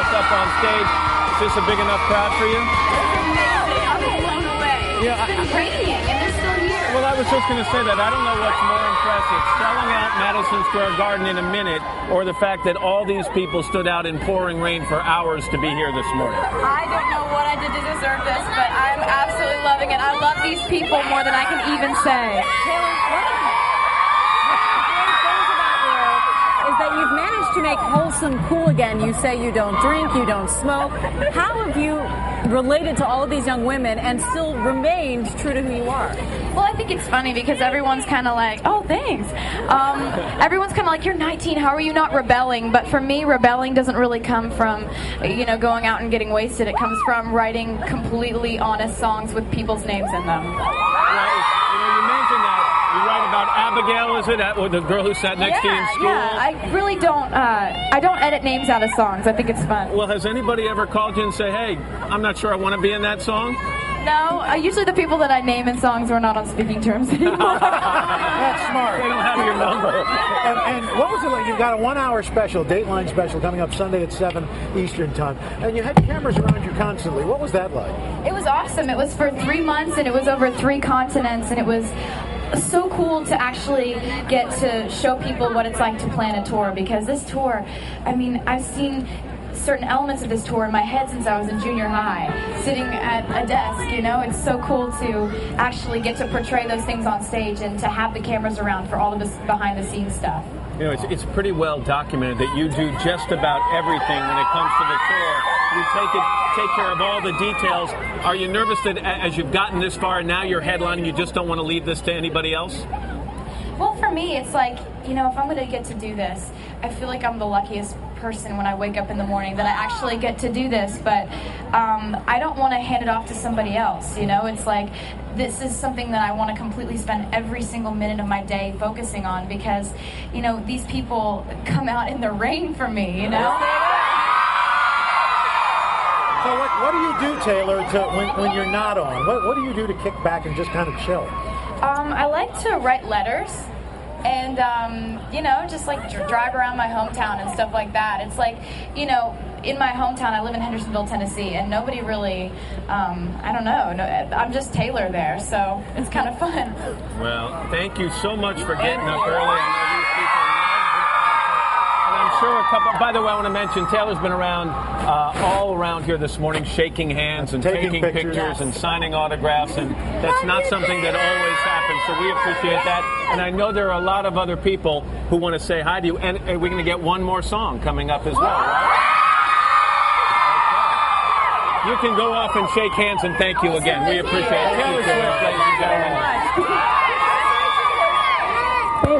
BTS up on stage. Is this a big enough crowd for you? I'm blown away. Yeah, It's been raining, and they're still here. Well, I was just going to say that. I don't know what's more impressive, selling out Madison Square Garden in a minute, or the fact that all these people stood out in pouring rain for hours to be here this morning. I don't know what I did to deserve this, but I'm absolutely loving it. I love these people more than I can even say. Is that you've managed to make wholesome cool again. You say you don't drink, you don't smoke. How have you related to all of these young women and still remained true to who you are? Well, I think it's funny because everyone's kind of like, oh, thanks. Everyone's kind of like, you're 19, how are you not rebelling? But for me, rebelling doesn't really come from, going out and getting wasted. It comes from writing completely honest songs with people's names in them. You mentioned that. You write about Abigail, is it? The girl who sat next to you in school? Yeah, I really don't. I don't edit names out of songs. I think it's fun. Well, has anybody ever called you and say, hey, I'm not sure I want to be in that song? No, usually the people that I name in songs are not on speaking terms anymore. That's smart. They don't have your number. And what was it like? You've got a 1 hour special, Dateline special, coming up Sunday at 7 Eastern Time. And you had cameras around you constantly. What was that like? It was awesome. It was for 3 months, and it was over 3 continents, and it was so cool to actually get to show people what it's like to plan a tour, because this tour, I've seen certain elements of this tour in my head since I was in junior high, sitting at a desk, It's so cool to actually get to portray those things on stage and to have the cameras around for all of this behind-the-scenes stuff. It's pretty well documented that you do just about everything when it comes to the tour. You take care of all the details. Are you nervous that as you've gotten this far and now you're headlining, you just don't want to leave this to anybody else? Well, for me, it's like, if I'm going to get to do this, I feel like I'm the luckiest person when I wake up in the morning that I actually get to do this, but I don't want to hand it off to somebody else, It's like, this is something that I want to completely spend every single minute of my day focusing on, because, these people come out in the rain for me, So what do you do, Taylor, when you're not on? What do you do to kick back and just kind of chill? I like to write letters and, just like drive around my hometown and stuff like that. It's like, in my hometown, I live in Hendersonville, Tennessee, and nobody really, I don't know, I'm just Taylor there, so it's kind of fun. Well, thank you so much for getting up early. I know these people love it. And I'm sure by the way, I want to mention, Taylor's been around, all around here this morning, shaking hands and taking pictures and signing autographs, and that's not something that always happens, so we appreciate that. And I know there are a lot of other people who want to say hi to you, and we're going to get one more song coming up as well, right? Okay. You can go off and shake hands and thank you again. We appreciate it. Taylor Swift, ladies and gentlemen.